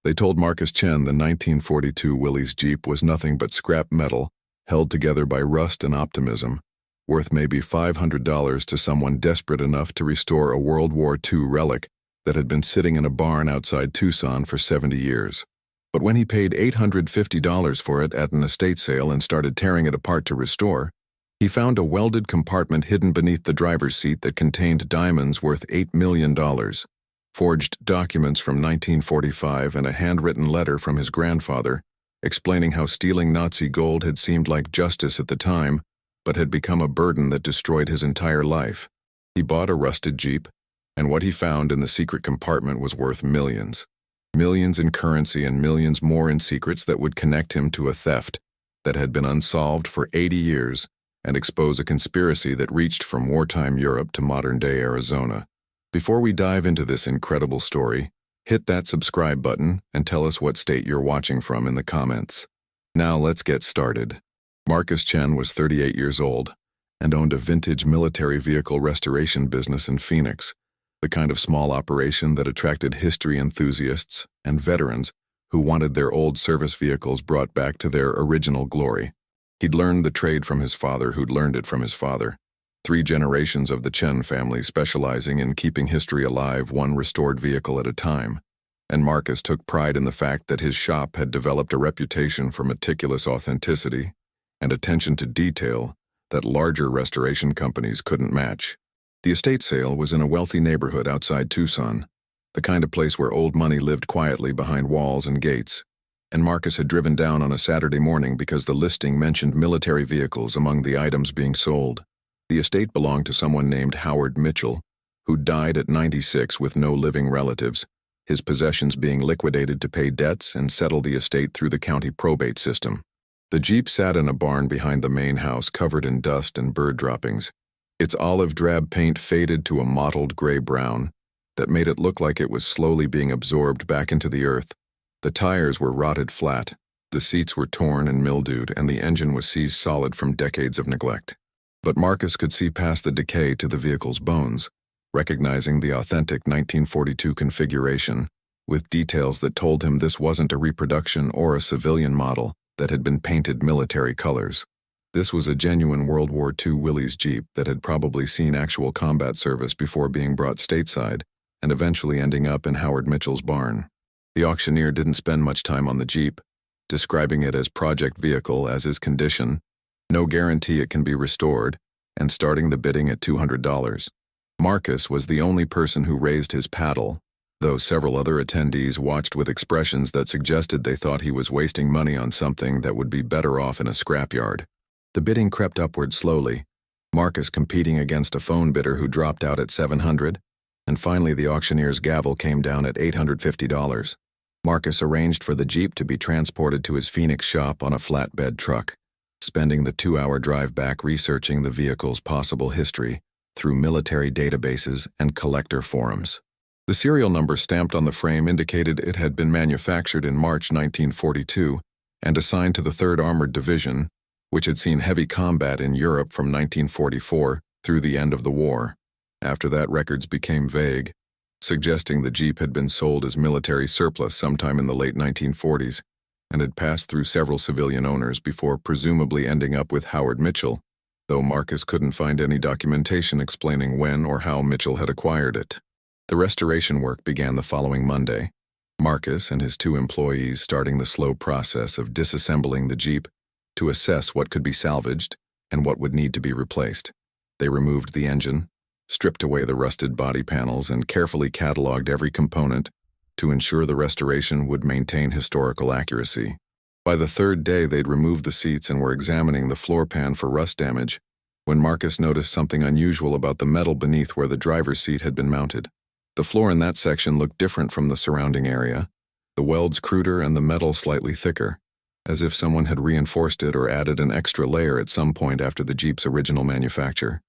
They told Marcus Chen the 1942 Willys Jeep was nothing but scrap metal, held together by rust and optimism, worth maybe $500 to someone desperate enough to restore a World War II relic that had been sitting in a barn outside Tucson for 70 years. But when he paid $850 for it at an estate sale and started tearing it apart to restore, he found a welded compartment hidden beneath the driver's seat that contained diamonds worth $8 million, forged documents from 1945, and a handwritten letter from his grandfather explaining how stealing Nazi gold had seemed like justice at the time, but had become a burden that destroyed his entire life. He bought a rusted Jeep, and what he found in the secret compartment was worth millions. Millions in currency and millions more in secrets that would connect him to a theft that had been unsolved for 80 years and expose a conspiracy that reached from wartime Europe to modern-day Arizona. Before we dive into this incredible story, hit that subscribe button and tell us what state you're watching from in the comments. Now let's get started. Marcus Chen was 38 years old and owned a vintage military vehicle restoration business in Phoenix, the kind of small operation that attracted history enthusiasts and veterans who wanted their old service vehicles brought back to their original glory. He'd learned the trade from his father, who'd learned it from his father. 3 generations of the Chen family specializing in keeping history alive, one restored vehicle at a time. And Marcus took pride in the fact that his shop had developed a reputation for meticulous authenticity and attention to detail that larger restoration companies couldn't match. The estate sale was in a wealthy neighborhood outside Tucson, the kind of place where old money lived quietly behind walls and gates, and Marcus had driven down on a Saturday morning because the listing mentioned military vehicles among the items being sold. The estate belonged to someone named Howard Mitchell, who died at 96 with no living relatives, his possessions being liquidated to pay debts and settle the estate through the county probate system. The Jeep sat in a barn behind the main house covered in dust and bird droppings. Its olive drab paint faded to a mottled gray-brown that made it look like it was slowly being absorbed back into the earth. The tires were rotted flat, the seats were torn and mildewed, and the engine was seized solid from decades of neglect. But Marcus could see past the decay to the vehicle's bones, recognizing the authentic 1942 configuration, with details that told him this wasn't a reproduction or a civilian model that had been painted military colors. This was a genuine World War II Willys Jeep that had probably seen actual combat service before being brought stateside and eventually ending up in Howard Mitchell's barn. The auctioneer didn't spend much time on the Jeep, describing it as project vehicle as is condition, no guarantee it can be restored, and starting the bidding at $200. Marcus was the only person who raised his paddle, though several other attendees watched with expressions that suggested they thought he was wasting money on something that would be better off in a scrapyard. The bidding crept upward slowly, Marcus competing against a phone bidder who dropped out at $700, and finally the auctioneer's gavel came down at $850. Marcus arranged for the Jeep to be transported to his Phoenix shop on a flatbed truck, spending the 2-hour drive back researching the vehicle's possible history through military databases and collector forums. The serial number stamped on the frame indicated it had been manufactured in March 1942 and assigned to the 3rd Armored Division, which had seen heavy combat in Europe from 1944 through the end of the war. After that, records became vague, suggesting the Jeep had been sold as military surplus sometime in the late 1940s and had passed through several civilian owners before presumably ending up with Howard Mitchell, though Marcus couldn't find any documentation explaining when or how Mitchell had acquired it. The restoration work began the following Monday, Marcus and his 2 employees starting the slow process of disassembling the Jeep to assess what could be salvaged and what would need to be replaced. They removed the engine, stripped away the rusted body panels, and carefully cataloged every component to ensure the restoration would maintain historical accuracy. By the 3rd day, they'd removed the seats and were examining the floor pan for rust damage when Marcus noticed something unusual about the metal beneath where the driver's seat had been mounted. The floor in that section looked different from the surrounding area, the welds cruder and the metal slightly thicker, as if someone had reinforced it or added an extra layer at some point after the Jeep's original manufacture.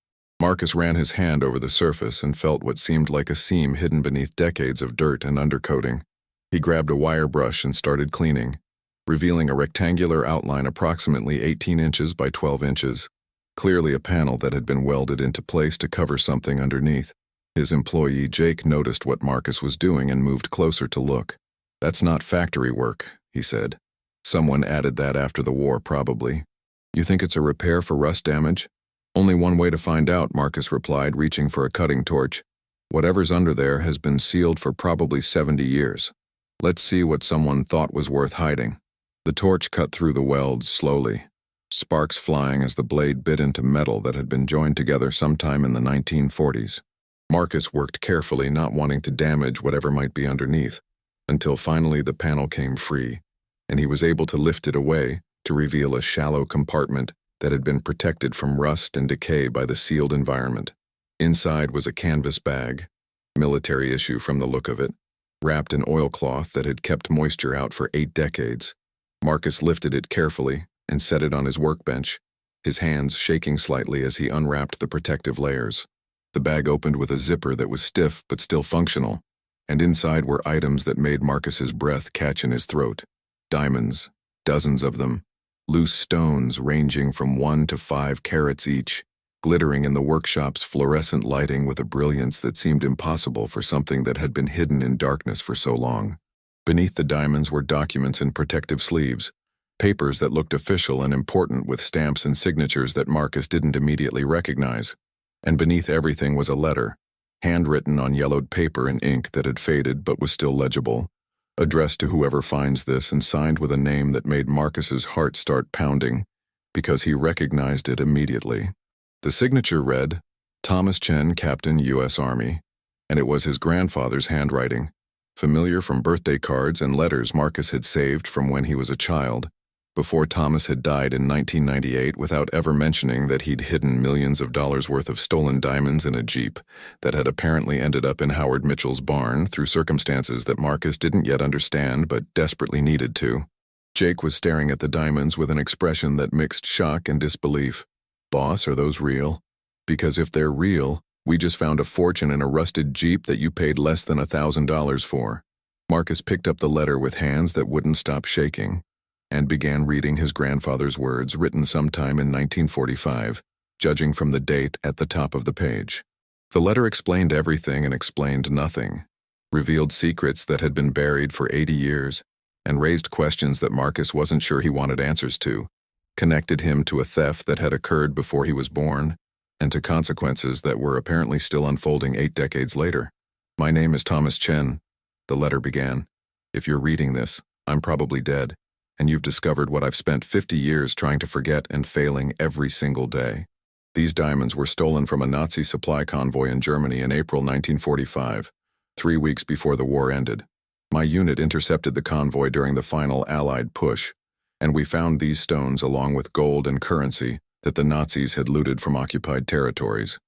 Marcus ran his hand over the surface and felt what seemed like a seam hidden beneath decades of dirt and undercoating. He grabbed a wire brush and started cleaning, revealing a rectangular outline approximately 18 inches by 12 inches, clearly a panel that had been welded into place to cover something underneath. His employee Jake noticed what Marcus was doing and moved closer to look. "That's not factory work," he said. "Someone added that after the war, probably." "You think it's a repair for rust damage?" "Only one way to find out," Marcus replied, reaching for a cutting torch. "Whatever's under there has been sealed for probably 70 years. Let's see what someone thought was worth hiding." The torch cut through the welds slowly, sparks flying as the blade bit into metal that had been joined together sometime in the 1940s. Marcus worked carefully, not wanting to damage whatever might be underneath, until finally the panel came free, and he was able to lift it away to reveal a shallow compartment that had been protected from rust and decay by the sealed environment. Inside was a canvas bag, military issue from the look of it, wrapped in oilcloth that had kept moisture out for 8 decades. Marcus lifted it carefully and set it on his workbench, his hands shaking slightly as he unwrapped the protective layers. The bag opened with a zipper that was stiff but still functional, and inside were items that made Marcus's breath catch in his throat. Diamonds, dozens of them, loose stones ranging from 1 to 5 carats each, glittering in the workshop's fluorescent lighting with a brilliance that seemed impossible for something that had been hidden in darkness for so long. Beneath the diamonds were documents in protective sleeves, papers that looked official and important with stamps and signatures that Marcus didn't immediately recognize. And beneath everything was a letter, handwritten on yellowed paper in ink that had faded but was still legible, addressed to whoever finds this and signed with a name that made Marcus's heart start pounding, because he recognized it immediately. The signature read, "Thomas Chen, Captain, U.S. Army," and it was his grandfather's handwriting, familiar from birthday cards and letters Marcus had saved from when he was a child, before Thomas had died in 1998 without ever mentioning that he'd hidden millions of dollars worth of stolen diamonds in a Jeep that had apparently ended up in Howard Mitchell's barn through circumstances that Marcus didn't yet understand but desperately needed to. Jake was staring at the diamonds with an expression that mixed shock and disbelief. "Boss, are those real? Because if they're real, we just found a fortune in a rusted Jeep that you paid less than $1,000 for." Marcus picked up the letter with hands that wouldn't stop shaking, and began reading his grandfather's words written sometime in 1945, judging from the date at the top of the page. The letter explained everything and explained nothing, revealed secrets that had been buried for 80 years, and raised questions that Marcus wasn't sure he wanted answers to, connected him to a theft that had occurred before he was born, and to consequences that were apparently still unfolding 8 decades later. "My name is Thomas Chen," the letter began. "If you're reading this, I'm probably dead, and you've discovered what I've spent 50 years trying to forget and failing every single day. These diamonds were stolen from a Nazi supply convoy in Germany in April 1945, 3 weeks before the war ended. My unit intercepted the convoy during the final Allied push, and we found these stones along with gold and currency that the Nazis had looted from occupied territories.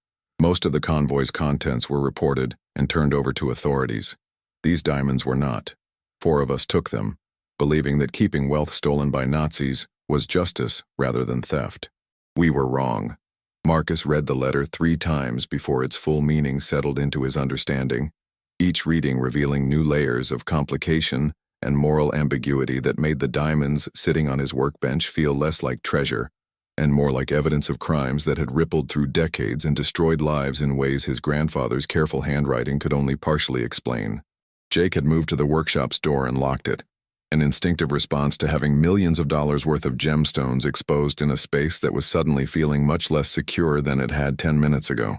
Most of the convoy's contents were reported and turned over to authorities. These diamonds were not. 4 of us took them, believing that keeping wealth stolen by Nazis was justice rather than theft. We were wrong." Marcus read the letter 3 times before its full meaning settled into his understanding, each reading revealing new layers of complication and moral ambiguity that made the diamonds sitting on his workbench feel less like treasure and more like evidence of crimes that had rippled through decades and destroyed lives in ways his grandfather's careful handwriting could only partially explain. Jake had moved to the workshop's door and locked it, an instinctive response to having millions of dollars worth of gemstones exposed in a space that was suddenly feeling much less secure than it had 10 minutes ago.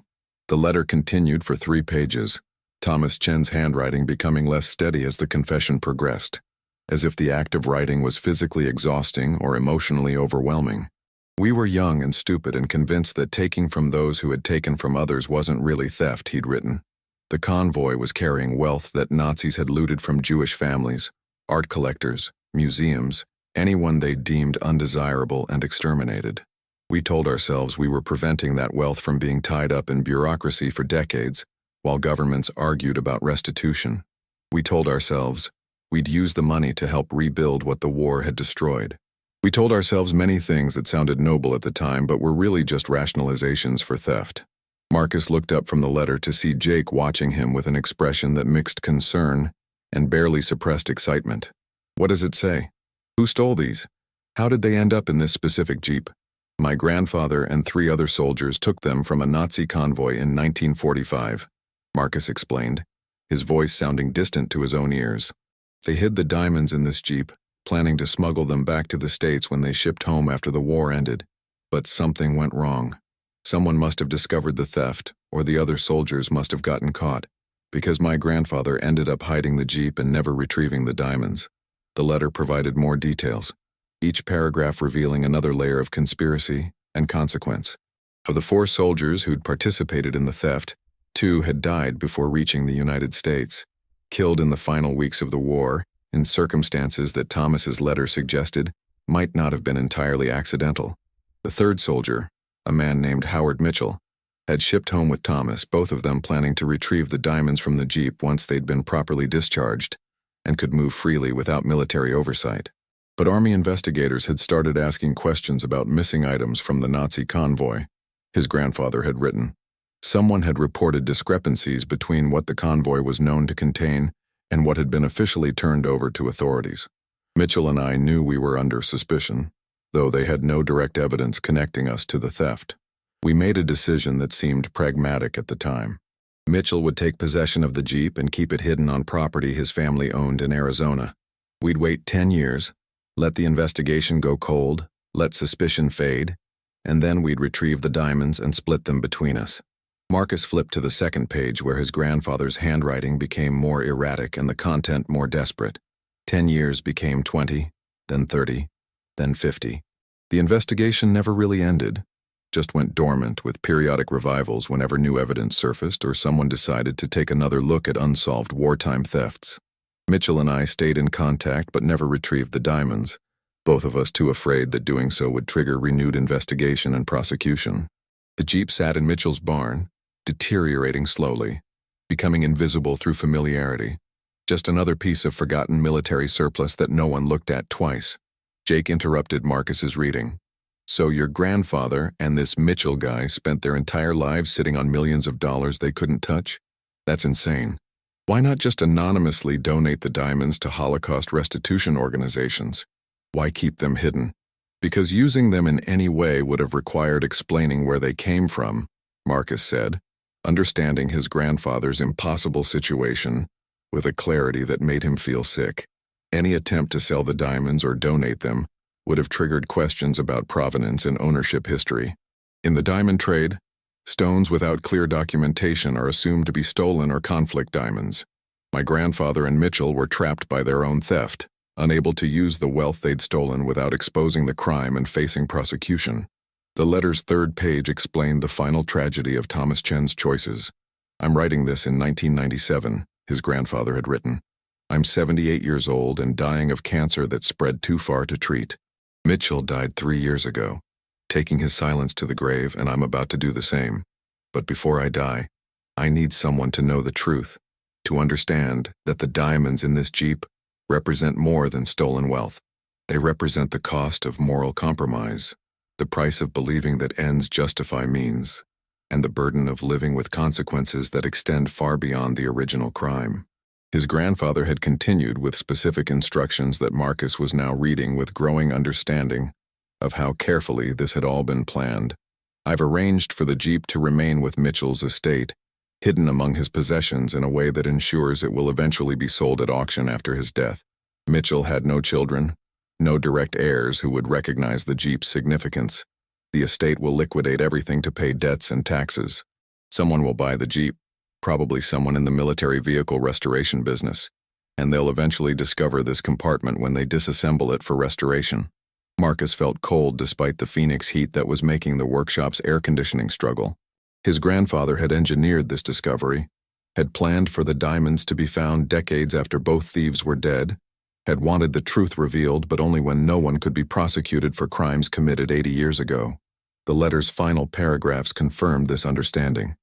The letter continued for 3 pages, Thomas Chen's handwriting becoming less steady as the confession progressed, as if the act of writing was physically exhausting or emotionally overwhelming. "We were young and stupid and convinced that taking from those who had taken from others wasn't really theft," he'd written. The convoy was carrying wealth that Nazis had looted from Jewish families, art collectors, museums, anyone they deemed undesirable and exterminated. We told ourselves we were preventing that wealth from being tied up in bureaucracy for decades, while governments argued about restitution. We told ourselves we'd use the money to help rebuild what the war had destroyed. We told ourselves many things that sounded noble at the time but were really just rationalizations for theft. Marcus looked up from the letter to see Jake watching him with an expression that mixed concern and barely suppressed excitement. "What does it say? Who stole these? How did they end up in this specific Jeep?" "My grandfather and 3 other soldiers took them from a Nazi convoy in 1945, Marcus explained, his voice sounding distant to his own ears. They hid the diamonds in this Jeep, planning to smuggle them back to the States when they shipped home after the war ended. But something went wrong. Someone must have discovered the theft, or the other soldiers must have gotten caught, because my grandfather ended up hiding the Jeep and never retrieving the diamonds. The letter provided more details, each paragraph revealing another layer of conspiracy and consequence. Of the 4 soldiers who'd participated in the theft, 2 had died before reaching the United States, killed in the final weeks of the war, in circumstances that Thomas's letter suggested might not have been entirely accidental. The 3rd soldier, a man named Howard Mitchell, had shipped home with Thomas, both of them planning to retrieve the diamonds from the Jeep once they'd been properly discharged and could move freely without military oversight. But Army investigators had started asking questions about missing items from the Nazi convoy. His grandfather had written. Someone had reported discrepancies between what the convoy was known to contain and what had been officially turned over to authorities. Mitchell and I knew we were under suspicion, though they had no direct evidence connecting us to the theft. We made a decision that seemed pragmatic at the time. Mitchell would take possession of the Jeep and keep it hidden on property his family owned in Arizona. We'd wait 10 years, let the investigation go cold, let suspicion fade, and then we'd retrieve the diamonds and split them between us. Marcus flipped to the second page where his grandfather's handwriting became more erratic and the content more desperate. 10 years became 20, then 30, then 50. The investigation never really ended, just went dormant with periodic revivals whenever new evidence surfaced or someone decided to take another look at unsolved wartime thefts. Mitchell and I stayed in contact but never retrieved the diamonds, both of us too afraid that doing so would trigger renewed investigation and prosecution. The Jeep sat in Mitchell's barn, deteriorating slowly, becoming invisible through familiarity. Just another piece of forgotten military surplus that no one looked at twice. Jake interrupted Marcus's reading. So your grandfather and this Mitchell guy spent their entire lives sitting on millions of dollars they couldn't touch? That's insane. Why not just anonymously donate the diamonds to Holocaust restitution organizations? Why keep them hidden? Because using them in any way would have required explaining where they came from, Marcus said, understanding his grandfather's impossible situation with a clarity that made him feel sick. Any attempt to sell the diamonds or donate them would have triggered questions about provenance and ownership history. In the diamond trade, stones without clear documentation are assumed to be stolen or conflict diamonds. My grandfather and Mitchell were trapped by their own theft, unable to use the wealth they'd stolen without exposing the crime and facing prosecution. The letter's 3rd page explained the final tragedy of Thomas Chen's choices. I'm writing this in 1997, his grandfather had written. I'm 78 years old and dying of cancer that spread too far to treat. Mitchell died 3 years ago, taking his silence to the grave, and I'm about to do the same. But before I die, I need someone to know the truth, to understand that the diamonds in this Jeep represent more than stolen wealth. They represent the cost of moral compromise, the price of believing that ends justify means, and the burden of living with consequences that extend far beyond the original crime. His grandfather had continued with specific instructions that Marcus was now reading with growing understanding of how carefully this had all been planned. I've arranged for the Jeep to remain with Mitchell's estate, hidden among his possessions in a way that ensures it will eventually be sold at auction after his death. Mitchell had no children, no direct heirs who would recognize the Jeep's significance. The estate will liquidate everything to pay debts and taxes. Someone will buy the Jeep, probably someone in the military vehicle restoration business, and they'll eventually discover this compartment when they disassemble it for restoration. Marcus felt cold despite the Phoenix heat that was making the workshop's air conditioning struggle. His grandfather had engineered this discovery, had planned for the diamonds to be found decades after both thieves were dead, had wanted the truth revealed but only when no one could be prosecuted for crimes committed 80 years ago. The letter's final paragraphs confirmed this understanding.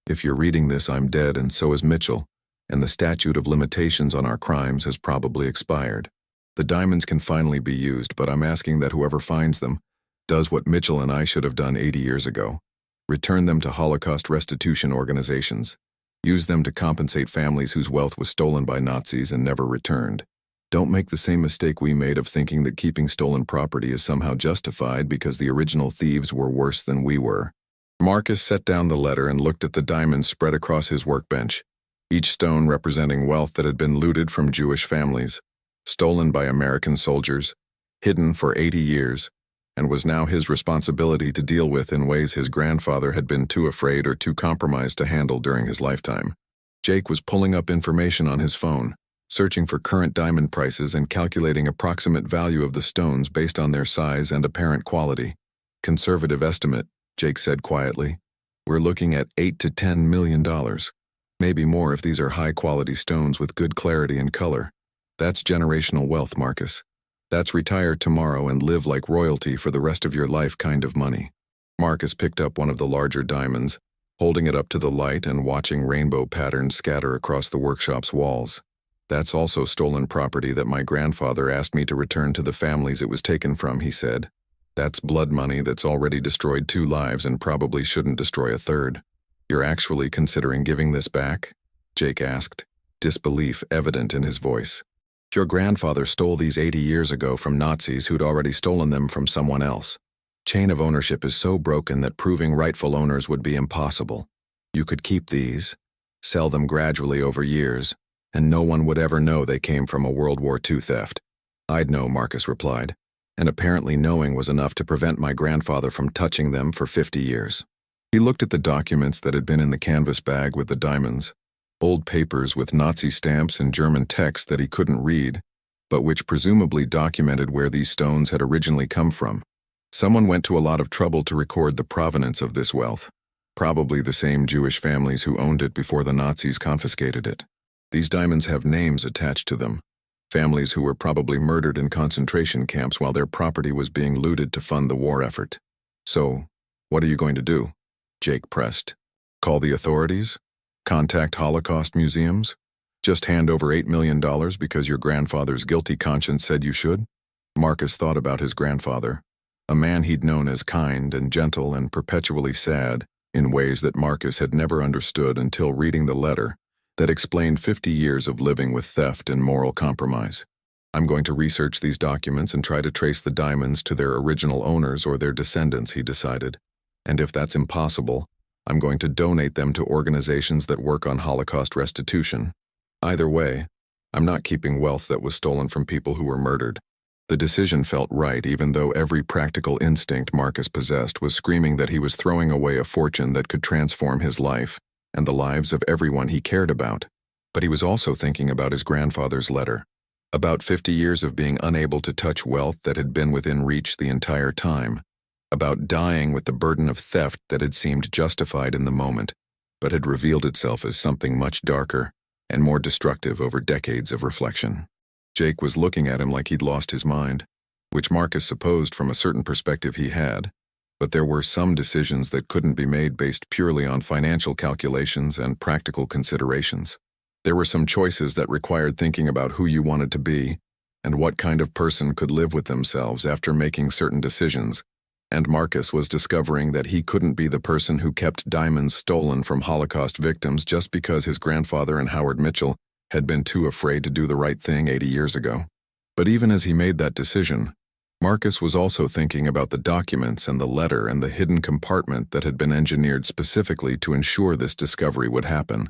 If you're reading this, I'm dead and so is Mitchell, and the statute of limitations on our crimes has probably expired. The diamonds can finally be used, but I'm asking that whoever finds them does what Mitchell and I should have done 80 years ago. Return them to Holocaust restitution organizations. Use them to compensate families whose wealth was stolen by Nazis and never returned. Don't make the same mistake we made of thinking that keeping stolen property is somehow justified because the original thieves were worse than we were. Marcus set down the letter and looked at the diamonds spread across his workbench, each stone representing wealth that had been looted from Jewish families. stolen by American soldiers, hidden for 80 years, and was now his responsibility to deal with in ways his grandfather had been too afraid or too compromised to handle during his lifetime. Jake was pulling up information on his phone, searching for current diamond prices and calculating approximate value of the stones based on their size and apparent quality. Conservative estimate, Jake said quietly. We're looking at $8 to $10 million. Maybe more if these are high-quality stones with good clarity and color. That's generational wealth, Marcus. That's retire tomorrow and live like royalty for the rest of your life kind of money. Marcus picked up one of the larger diamonds, holding it up to the light and watching rainbow patterns scatter across the workshop's walls. That's also stolen property that my grandfather asked me to return to the families it was taken from, he said. That's blood money that's already destroyed 2 lives and probably shouldn't destroy a third. You're actually considering giving this back? Jake asked, disbelief evident in his voice. Your grandfather stole these 80 years ago from Nazis who'd already stolen them from someone else. Chain of ownership is so broken that proving rightful owners would be impossible. You could keep these, sell them gradually over years, and no one would ever know they came from a World War II theft. I'd know, Marcus replied, and apparently knowing was enough to prevent my grandfather from touching them for 50 years. He looked at the documents that had been in the canvas bag with the diamonds, old papers with Nazi stamps and German text that he couldn't read, but which presumably documented where these stones had originally come from. Someone went to a lot of trouble to record the provenance of this wealth, probably the same Jewish families who owned it before the Nazis confiscated it. These diamonds have names attached to them, families who were probably murdered in concentration camps while their property was being looted to fund the war effort. So, what are you going to do? Jake pressed. Call the authorities? Contact Holocaust museums? Just hand over $8 million because your grandfather's guilty conscience said you should? Marcus thought about his grandfather, a man he'd known as kind and gentle and perpetually sad in ways that Marcus had never understood until reading the letter that explained 50 years of living with theft and moral compromise. I'm going to research these documents and try to trace the diamonds to their original owners or their descendants, he decided. And if that's impossible, I'm going to donate them to organizations that work on Holocaust restitution. Either way, I'm not keeping wealth that was stolen from people who were murdered. The decision felt right, even though every practical instinct Marcus possessed was screaming that he was throwing away a fortune that could transform his life and the lives of everyone he cared about. But he was also thinking about his grandfather's letter, about 50 years of being unable to touch wealth that had been within reach the entire time, about dying with the burden of theft that had seemed justified in the moment, but had revealed itself as something much darker and more destructive over decades of reflection. Jake was looking at him like he'd lost his mind, which Marcus supposed from a certain perspective he had, but there were some decisions that couldn't be made based purely on financial calculations and practical considerations. There were some choices that required thinking about who you wanted to be and what kind of person could live with themselves after making certain decisions, and Marcus was discovering that he couldn't be the person who kept diamonds stolen from Holocaust victims just because his grandfather and Howard Mitchell had been too afraid to do the right thing 80 years ago. But even as he made that decision, Marcus was also thinking about the documents and the letter and the hidden compartment that had been engineered specifically to ensure this discovery would happen,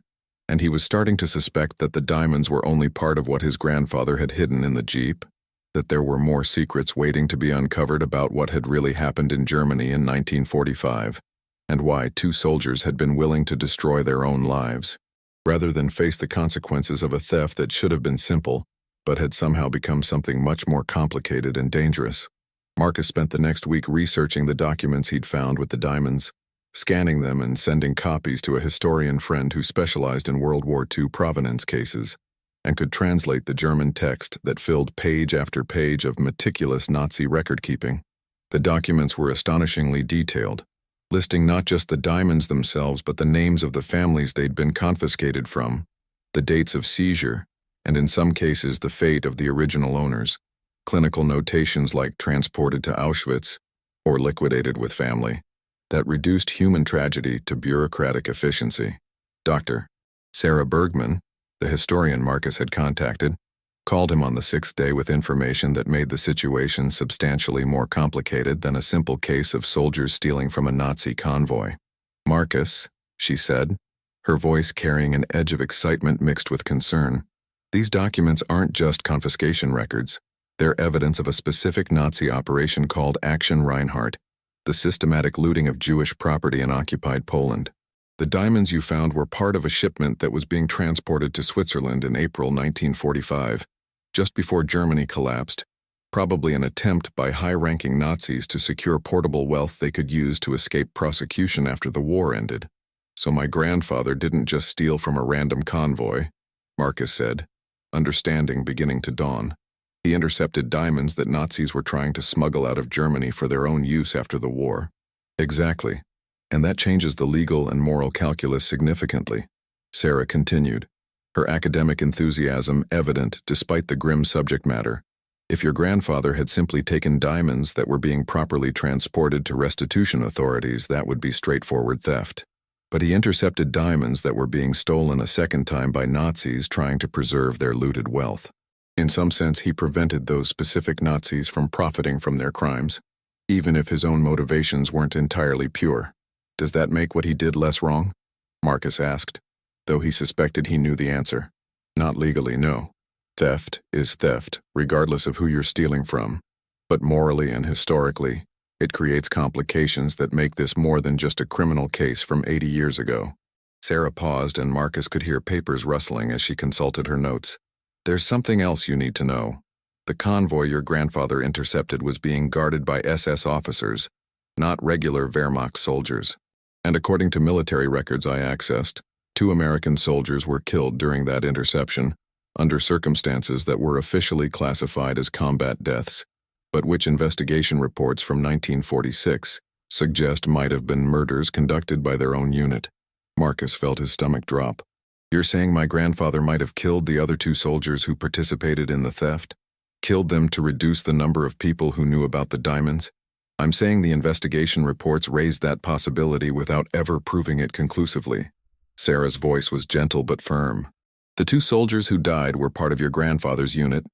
and he was starting to suspect that the diamonds were only part of what his grandfather had hidden in the Jeep, that there were more secrets waiting to be uncovered about what had really happened in Germany in 1945, and why 2 soldiers had been willing to destroy their own lives, rather than face the consequences of a theft that should have been simple, but had somehow become something much more complicated and dangerous. Marcus spent the next week researching the documents he'd found with the diamonds, scanning them and sending copies to a historian friend who specialized in World War II provenance cases, and could translate the German text that filled page after page of meticulous Nazi record-keeping. The documents were astonishingly detailed, listing not just the diamonds themselves but the names of the families they'd been confiscated from, the dates of seizure, and in some cases the fate of the original owners, clinical notations like transported to Auschwitz or liquidated with family, that reduced human tragedy to bureaucratic efficiency. Dr. Sarah Bergman, the historian Marcus had contacted, called him on the 6th day with information that made the situation substantially more complicated than a simple case of soldiers stealing from a Nazi convoy. Marcus, she said, her voice carrying an edge of excitement mixed with concern, These documents aren't just confiscation records. They're evidence of a specific Nazi operation called Action Reinhardt, the systematic looting of Jewish property in occupied Poland. The diamonds you found were part of a shipment that was being transported to Switzerland in April 1945, just before Germany collapsed, probably an attempt by high-ranking Nazis to secure portable wealth they could use to escape prosecution after the war ended. So my grandfather didn't just steal from a random convoy, Marcus said, understanding beginning to dawn. He intercepted diamonds that Nazis were trying to smuggle out of Germany for their own use after the war. Exactly. And that changes the legal and moral calculus significantly, Sarah continued, her academic enthusiasm evident despite the grim subject matter. If your grandfather had simply taken diamonds that were being properly transported to restitution authorities, that would be straightforward theft. But he intercepted diamonds that were being stolen a second time by Nazis trying to preserve their looted wealth. In some sense, he prevented those specific Nazis from profiting from their crimes, even if his own motivations weren't entirely pure. Does that make what he did less wrong? Marcus asked, though he suspected he knew the answer. Not legally, no. Theft is theft, regardless of who you're stealing from. But morally and historically, it creates complications that make this more than just a criminal case from 80 years ago. Sarah paused and Marcus could hear papers rustling as she consulted her notes. There's something else you need to know. The convoy your grandfather intercepted was being guarded by SS officers, not regular Wehrmacht soldiers. And according to military records I accessed, 2 American soldiers were killed during that interception, under circumstances that were officially classified as combat deaths, but which investigation reports from 1946 suggest might have been murders conducted by their own unit. Marcus felt his stomach drop. You're saying my grandfather might have killed the other 2 soldiers who participated in the theft? Killed them to reduce the number of people who knew about the diamonds? I'm saying the investigation reports raised that possibility without ever proving it conclusively. Sarah's voice was gentle but firm. The 2 soldiers who died were part of your grandfather's unit.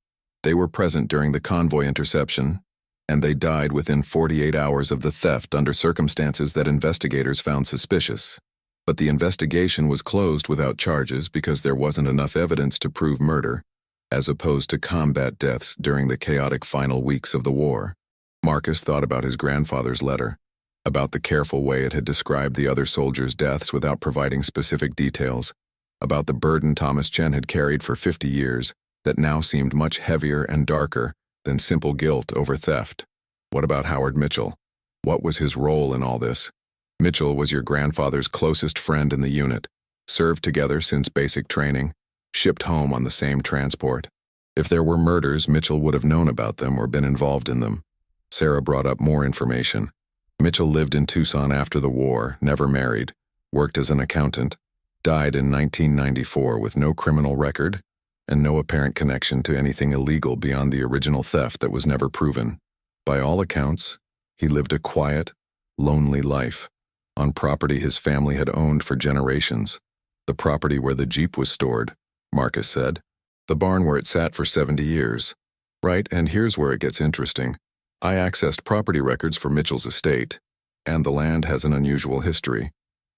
They were present during the convoy interception, and they died within 48 hours of the theft under circumstances that investigators found suspicious. But the investigation was closed without charges because there wasn't enough evidence to prove murder, as opposed to combat deaths during the chaotic final weeks of the war. Marcus thought about his grandfather's letter, about the careful way it had described the other soldiers' deaths without providing specific details, about the burden Thomas Chen had carried for 50 years that now seemed much heavier and darker than simple guilt over theft. What about Howard Mitchell? What was his role in all this? Mitchell was your grandfather's closest friend in the unit, served together since basic training, shipped home on the same transport. If there were murders, Mitchell would have known about them or been involved in them. Sarah brought up more information. Mitchell lived in Tucson after the war, never married, worked as an accountant, died in 1994 with no criminal record and no apparent connection to anything illegal beyond the original theft that was never proven. By all accounts, he lived a quiet, lonely life, on property his family had owned for generations. The property where the Jeep was stored, Marcus said. The barn where it sat for 70 years. Right, and here's where it gets interesting. I accessed property records for Mitchell's estate, and the land has an unusual history.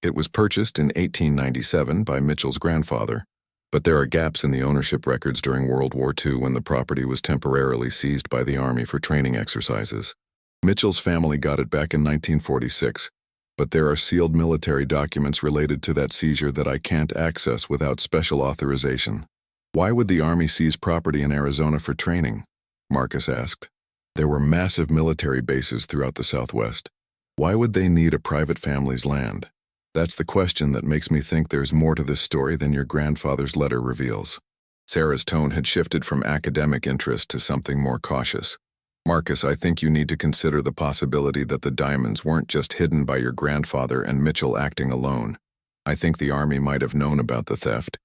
It was purchased in 1897 by Mitchell's grandfather, but there are gaps in the ownership records during World War II when the property was temporarily seized by the Army for training exercises. Mitchell's family got it back in 1946, but there are sealed military documents related to that seizure that I can't access without special authorization. Why would the Army seize property in Arizona for training? Marcus asked. There were massive military bases throughout the Southwest. Why would they need a private family's land? That's the question that makes me think there's more to this story than your grandfather's letter reveals. Sarah's tone had shifted from academic interest to something more cautious. Marcus, I think you need to consider the possibility that the diamonds weren't just hidden by your grandfather and Mitchell acting alone. I think the Army might have known about the theft,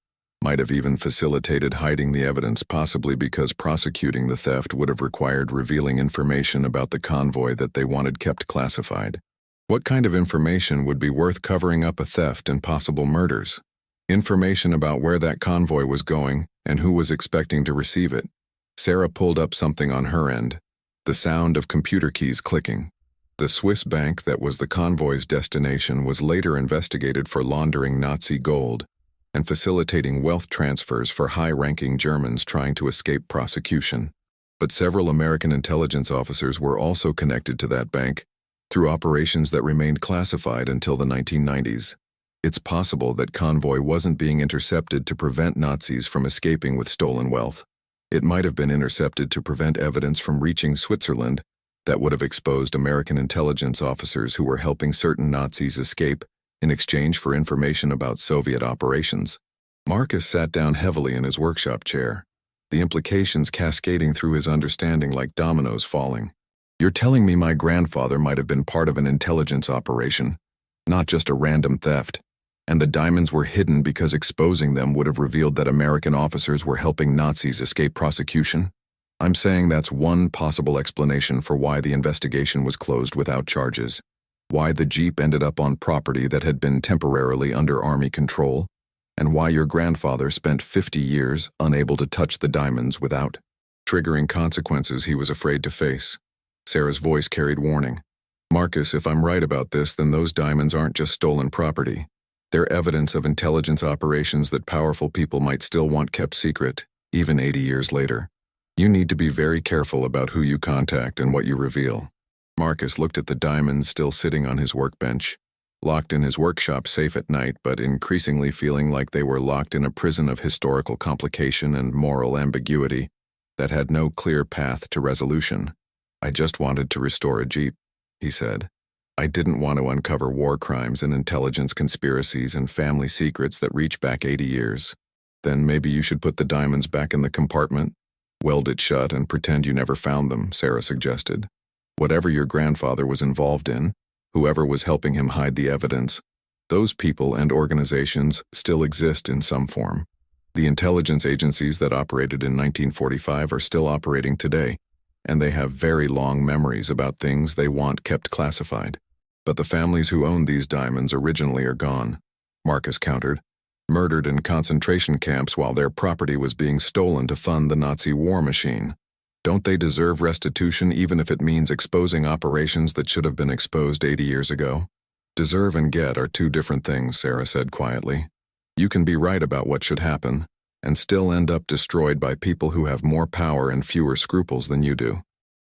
might have even facilitated hiding the evidence, possibly because prosecuting the theft would have required revealing information about the convoy that they wanted kept classified. What kind of information would be worth covering up a theft and possible murders? Information about where that convoy was going and who was expecting to receive it. Sarah pulled up something on her end, the sound of computer keys clicking. The Swiss bank that was the convoy's destination was later investigated for laundering Nazi gold, and facilitating wealth transfers for high-ranking Germans trying to escape prosecution. But several American intelligence officers were also connected to that bank through operations that remained classified until the 1990s. It's possible that convoy wasn't being intercepted to prevent Nazis from escaping with stolen wealth. It might have been intercepted to prevent evidence from reaching Switzerland that would have exposed American intelligence officers who were helping certain Nazis escape in exchange for information about Soviet operations. Marcus sat down heavily in his workshop chair, the implications cascading through his understanding like dominoes falling. You're telling me my grandfather might have been part of an intelligence operation, not just a random theft, and the diamonds were hidden because exposing them would have revealed that American officers were helping Nazis escape prosecution? I'm saying that's one possible explanation for why the investigation was closed without charges, why the Jeep ended up on property that had been temporarily under Army control, and why your grandfather spent 50 years unable to touch the diamonds without triggering consequences he was afraid to face. Sarah's voice carried warning. Marcus, if I'm right about this, then those diamonds aren't just stolen property. They're evidence of intelligence operations that powerful people might still want kept secret, even 80 years later. You need to be very careful about who you contact and what you reveal. Marcus looked at the diamonds still sitting on his workbench, locked in his workshop safe at night, but increasingly feeling like they were locked in a prison of historical complication and moral ambiguity that had no clear path to resolution. I just wanted to restore a Jeep, he said. I didn't want to uncover war crimes and intelligence conspiracies and family secrets that reach back 80 years. Then maybe you should put the diamonds back in the compartment, weld it shut, and pretend you never found them, Sarah suggested. Whatever your grandfather was involved in, whoever was helping him hide the evidence, those people and organizations still exist in some form. The intelligence agencies that operated in 1945 are still operating today, and they have very long memories about things they want kept classified. But the families who owned these diamonds originally are gone, Marcus countered, murdered in concentration camps while their property was being stolen to fund the Nazi war machine. Don't they deserve restitution even if it means exposing operations that should have been exposed 80 years ago? Deserve and get are two different things, Sarah said quietly. You can be right about what should happen, and still end up destroyed by people who have more power and fewer scruples than you do.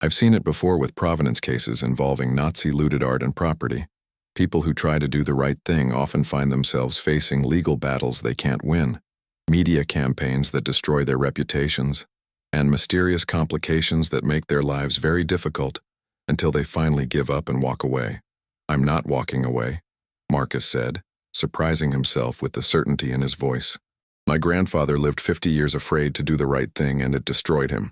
I've seen it before with provenance cases involving Nazi-looted art and property. People who try to do the right thing often find themselves facing legal battles they can't win, media campaigns that destroy their reputations, and mysterious complications that make their lives very difficult until they finally give up and walk away. I'm not walking away, Marcus said, surprising himself with the certainty in his voice. My grandfather lived 50 years afraid to do the right thing, and it destroyed him.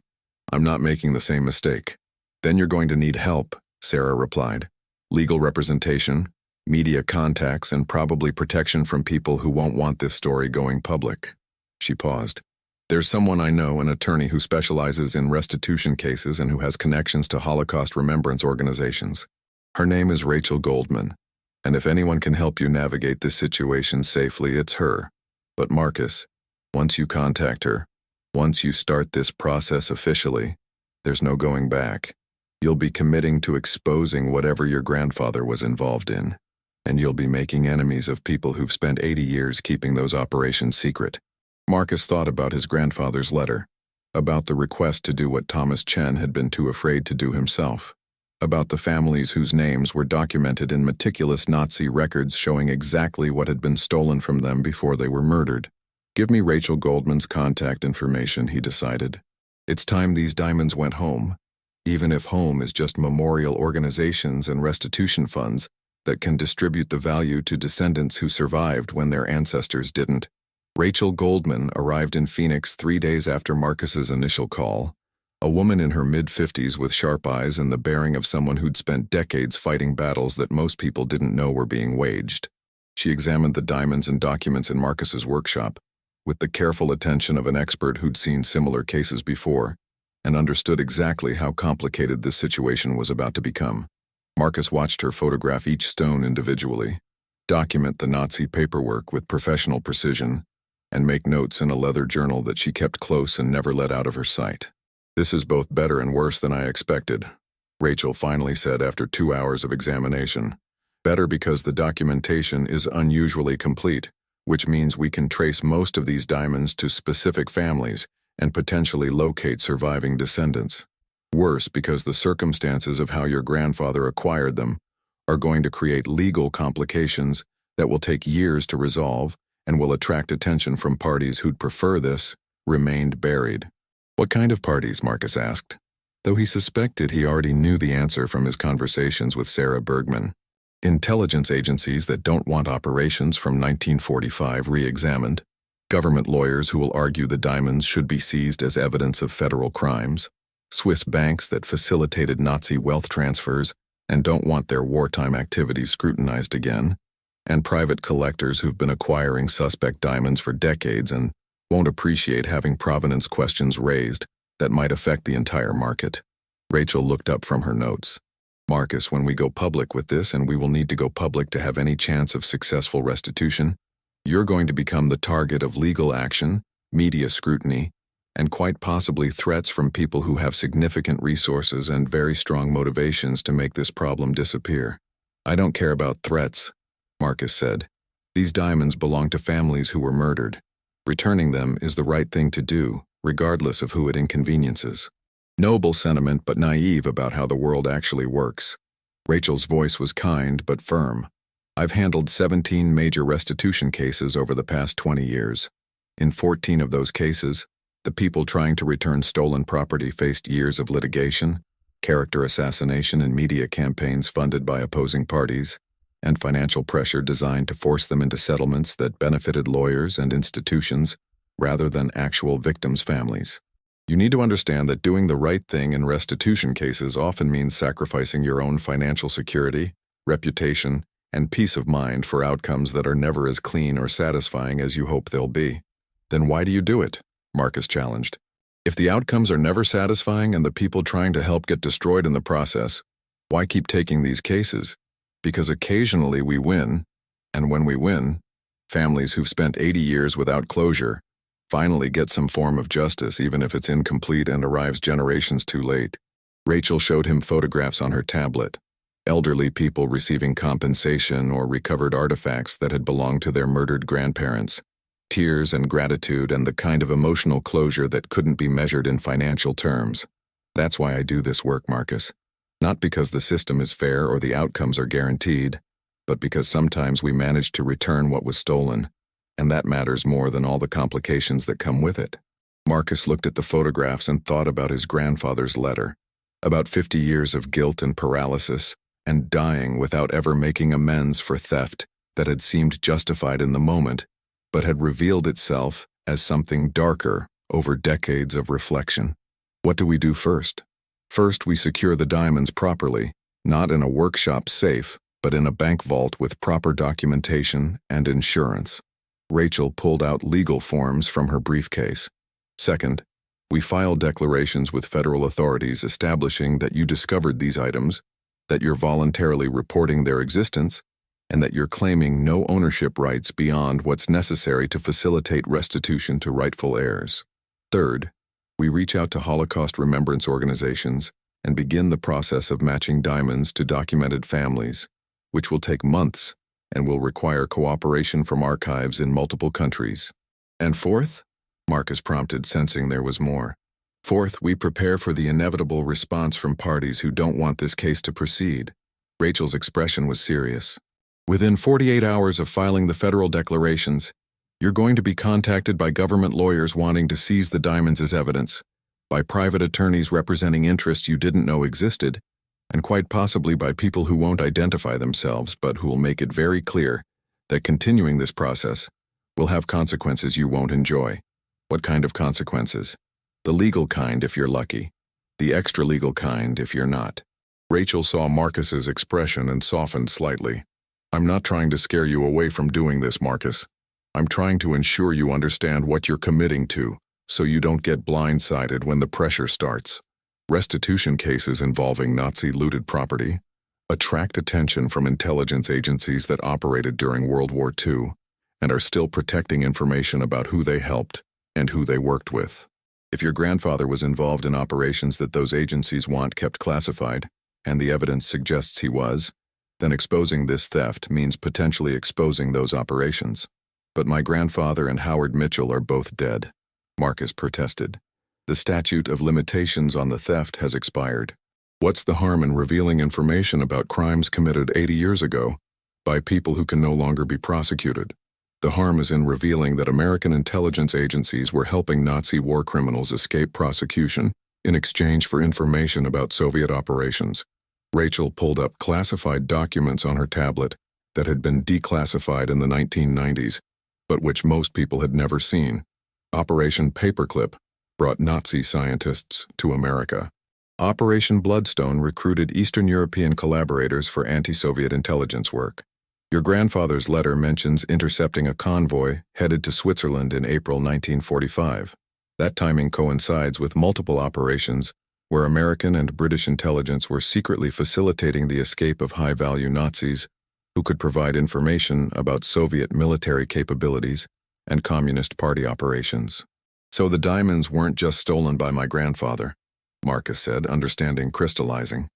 I'm not making the same mistake. Then you're going to need help, Sarah replied. Legal representation, media contacts, and probably protection from people who won't want this story going public. She paused. There's someone I know, an attorney who specializes in restitution cases and who has connections to Holocaust remembrance organizations. Her name is Rachel Goldman, and if anyone can help you navigate this situation safely, it's her. But Marcus, once you contact her, once you start this process officially, there's no going back. You'll be committing to exposing whatever your grandfather was involved in, and you'll be making enemies of people who've spent 80 years keeping those operations secret. Marcus thought about his grandfather's letter, about the request to do what Thomas Chen had been too afraid to do himself, about the families whose names were documented in meticulous Nazi records showing exactly what had been stolen from them before they were murdered. Give me Rachel Goldman's contact information, he decided. It's time these diamonds went home, even if home is just memorial organizations and restitution funds that can distribute the value to descendants who survived when their ancestors didn't. Rachel Goldman arrived in Phoenix 3 days after Marcus's initial call, a woman in her mid-50s with sharp eyes and the bearing of someone who'd spent decades fighting battles that most people didn't know were being waged. She examined the diamonds and documents in Marcus's workshop, with the careful attention of an expert who'd seen similar cases before, and understood exactly how complicated this situation was about to become. Marcus watched her photograph each stone individually, document the Nazi paperwork with professional precision, and make notes in a leather journal that she kept close and never let out of her sight. This is both better and worse than I expected, Rachel finally said after 2 hours of examination. Better because the documentation is unusually complete, which means we can trace most of these diamonds to specific families and potentially locate surviving descendants. Worse, because the circumstances of how your grandfather acquired them are going to create legal complications that will take years to resolve and will attract attention from parties who'd prefer this remained buried. What kind of parties? Marcus asked, though he suspected he already knew the answer from his conversations with Sarah Bergman. Intelligence agencies that don't want operations from 1945 re-examined, government lawyers who will argue the diamonds should be seized as evidence of federal crimes, Swiss banks that facilitated Nazi wealth transfers and don't want their wartime activities scrutinized again, and private collectors who've been acquiring suspect diamonds for decades and won't appreciate having provenance questions raised that might affect the entire market. Rachel looked up from her notes. Marcus, when we go public with this, and we will need to go public to have any chance of successful restitution, you're going to become the target of legal action, media scrutiny, and quite possibly threats from people who have significant resources and very strong motivations to make this problem disappear. I don't care about threats, Marcus said. These diamonds belong to families who were murdered. Returning them is the right thing to do, regardless of who it inconveniences. Noble sentiment, but naive about how the world actually works. Rachel's voice was kind but firm. I've handled 17 major restitution cases over the past 20 years. In 14 of those cases, the people trying to return stolen property faced years of litigation, character assassination and media campaigns funded by opposing parties, and financial pressure designed to force them into settlements that benefited lawyers and institutions rather than actual victims' families. You need to understand that doing the right thing in restitution cases often means sacrificing your own financial security, reputation, and peace of mind for outcomes that are never as clean or satisfying as you hope they'll be. Then why do you do it? Marcus challenged. If the outcomes are never satisfying and the people trying to help get destroyed in the process, why keep taking these cases? Because occasionally we win, and when we win, families who've spent 80 years without closure finally get some form of justice, even if it's incomplete and arrives generations too late. Rachel showed him photographs on her tablet. Elderly people receiving compensation or recovered artifacts that had belonged to their murdered grandparents. Tears and gratitude and the kind of emotional closure that couldn't be measured in financial terms. That's why I do this work, Marcus. Not because the system is fair or the outcomes are guaranteed, but because sometimes we manage to return what was stolen, and that matters more than all the complications that come with it. Marcus looked at the photographs and thought about his grandfather's letter, about 50 years of guilt and paralysis, and dying without ever making amends for theft that had seemed justified in the moment, but had revealed itself as something darker over decades of reflection. What do we do first? First, we secure the diamonds properly, not in a workshop safe, but in a bank vault with proper documentation and insurance. Rachel pulled out legal forms from her briefcase. Second, we file declarations with federal authorities establishing that you discovered these items, that you're voluntarily reporting their existence, and that you're claiming no ownership rights beyond what's necessary to facilitate restitution to rightful heirs. Third, we reach out to Holocaust remembrance organizations and begin the process of matching diamonds to documented families, which will take months and will require cooperation from archives in multiple countries. And fourth, Marcus prompted, sensing there was more. Fourth, we prepare for the inevitable response from parties who don't want this case to proceed. Rachel's expression was serious. Within 48 hours of filing the federal declarations, you're going to be contacted by government lawyers wanting to seize the diamonds as evidence, by private attorneys representing interests you didn't know existed, and quite possibly by people who won't identify themselves but who'll make it very clear that continuing this process will have consequences you won't enjoy. What kind of consequences? The legal kind if you're lucky, the extra-legal kind if you're not. Rachel saw Marcus's expression and softened slightly. I'm not trying to scare you away from doing this, Marcus. I'm trying to ensure you understand what you're committing to, so you don't get blindsided when the pressure starts. Restitution cases involving Nazi-looted property attract attention from intelligence agencies that operated during World War II and are still protecting information about who they helped and who they worked with. If your grandfather was involved in operations that those agencies want kept classified, and the evidence suggests he was, then exposing this theft means potentially exposing those operations. But my grandfather and Howard Mitchell are both dead, Marcus protested. The statute of limitations on the theft has expired. What's the harm in revealing information about crimes committed 80 years ago by people who can no longer be prosecuted? The harm is in revealing that American intelligence agencies were helping Nazi war criminals escape prosecution in exchange for information about Soviet operations. Rachel pulled up classified documents on her tablet that had been declassified in the 1990s, but which most people had never seen. Operation Paperclip brought Nazi scientists to America. Operation Bloodstone recruited Eastern European collaborators for anti-Soviet intelligence work. Your grandfather's letter mentions intercepting a convoy headed to Switzerland in April 1945. That timing coincides with multiple operations where American and British intelligence were secretly facilitating the escape of high-value Nazis who could provide information about Soviet military capabilities and Communist Party operations. So the diamonds weren't just stolen by my grandfather, Marcus said, understanding crystallizing.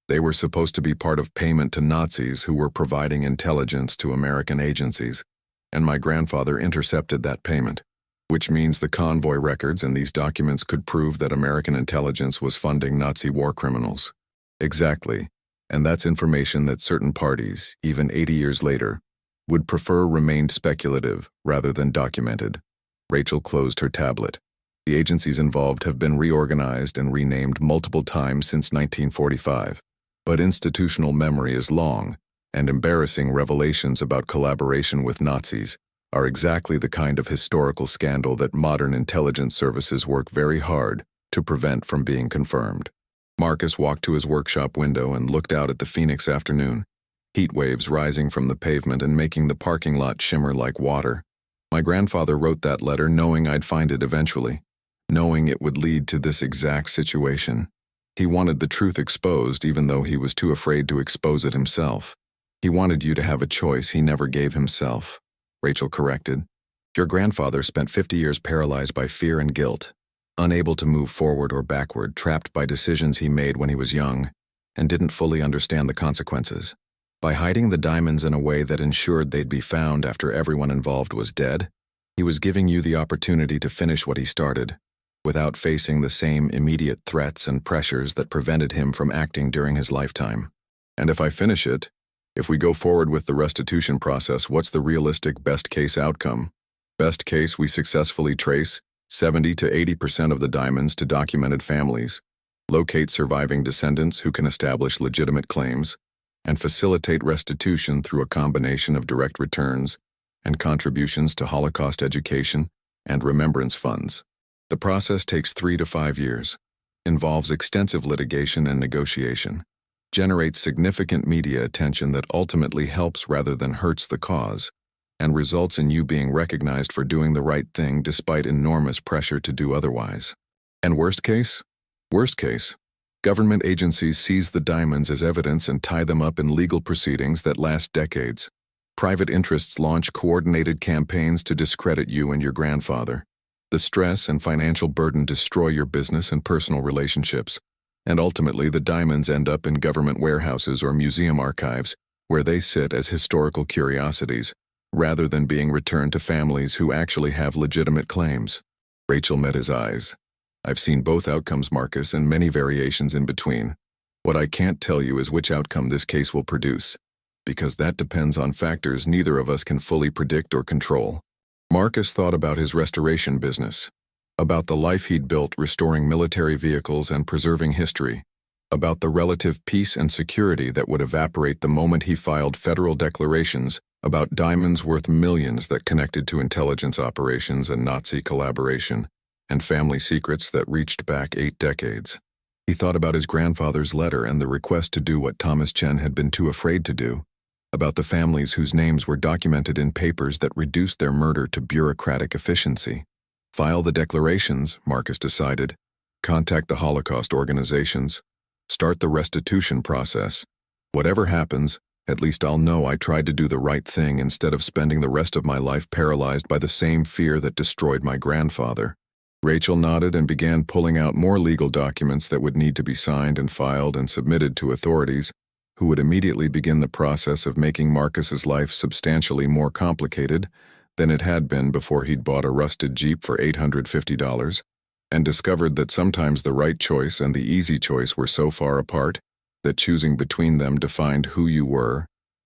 They were supposed to be part of payment to Nazis who were providing intelligence to American agencies, and my grandfather intercepted that payment, which means the convoy records in these documents could prove that American intelligence was funding Nazi war criminals. Exactly, and that's information that certain parties, even 80 years later, would prefer remained speculative rather than documented. Rachel closed her tablet. The agencies involved have been reorganized and renamed multiple times since 1945. But institutional memory is long, and embarrassing revelations about collaboration with Nazis are exactly the kind of historical scandal that modern intelligence services work very hard to prevent from being confirmed. Marcus walked to his workshop window and looked out at the Phoenix afternoon, heat waves rising from the pavement and making the parking lot shimmer like water. My grandfather wrote that letter knowing I'd find it eventually, knowing it would lead to this exact situation. He wanted the truth exposed even though he was too afraid to expose it himself. He wanted you to have a choice he never gave himself, Rachel corrected. Your grandfather spent 50 years paralyzed by fear and guilt, unable to move forward or backward, trapped by decisions he made when he was young, and didn't fully understand the consequences. By hiding the diamonds in a way that ensured they'd be found after everyone involved was dead, he was giving you the opportunity to finish what he started, without facing the same immediate threats and pressures that prevented him from acting during his lifetime. And if I finish it, if we go forward with the restitution process, what's the realistic best-case outcome? Best case, we successfully trace 70 to 80% of the diamonds to documented families, locate surviving descendants who can establish legitimate claims, and facilitate restitution through a combination of direct returns and contributions to Holocaust education and remembrance funds. The process takes 3 to 5 years, involves extensive litigation and negotiation, generates significant media attention that ultimately helps rather than hurts the cause, and results in you being recognized for doing the right thing despite enormous pressure to do otherwise. And worst case? Worst case, government agencies seize the diamonds as evidence and tie them up in legal proceedings that last decades. Private interests launch coordinated campaigns to discredit you and your grandfather. The stress and financial burden destroy your business and personal relationships, and ultimately the diamonds end up in government warehouses or museum archives, where they sit as historical curiosities, rather than being returned to families who actually have legitimate claims. Rachel met his eyes. I've seen both outcomes, Marcus, and many variations in between. What I can't tell you is which outcome this case will produce, because that depends on factors neither of us can fully predict or control. Marcus thought about his restoration business, about the life he'd built restoring military vehicles and preserving history, about the relative peace and security that would evaporate the moment he filed federal declarations about diamonds worth millions that connected to intelligence operations and Nazi collaboration, and family secrets that reached back 8 decades. He thought about his grandfather's letter and the request to do what Thomas Chen had been too afraid to do, about the families whose names were documented in papers that reduced their murder to bureaucratic efficiency. File the declarations, Marcus decided. Contact the Holocaust organizations. Start the restitution process. Whatever happens, at least I'll know I tried to do the right thing instead of spending the rest of my life paralyzed by the same fear that destroyed my grandfather. Rachel nodded and began pulling out more legal documents that would need to be signed and filed and submitted to authorities, who would immediately begin the process of making Marcus's life substantially more complicated than it had been before he'd bought a rusted Jeep for $850, and discovered that sometimes the right choice and the easy choice were so far apart that choosing between them defined who you were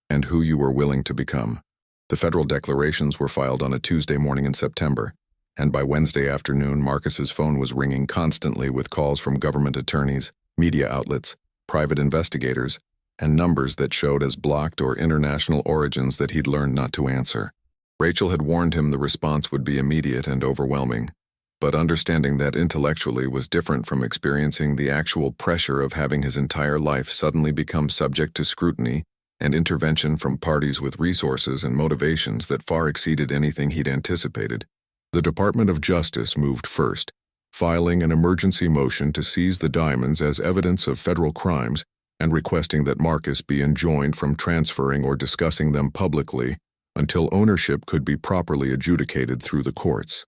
and who you were willing to become. The federal declarations were filed on a Tuesday morning in September, and by Wednesday afternoon, Marcus's phone was ringing constantly with calls from government attorneys, media outlets, private investigators, and numbers that showed as blocked or international origins that he'd learned not to answer. Rachel had warned him the response would be immediate and overwhelming, but understanding that intellectually was different from experiencing the actual pressure of having his entire life suddenly become subject to scrutiny and intervention from parties with resources and motivations that far exceeded anything he'd anticipated. The Department of Justice moved first, filing an emergency motion to seize the diamonds as evidence of federal crimes and requesting that Marcus be enjoined from transferring or discussing them publicly until ownership could be properly adjudicated through the courts.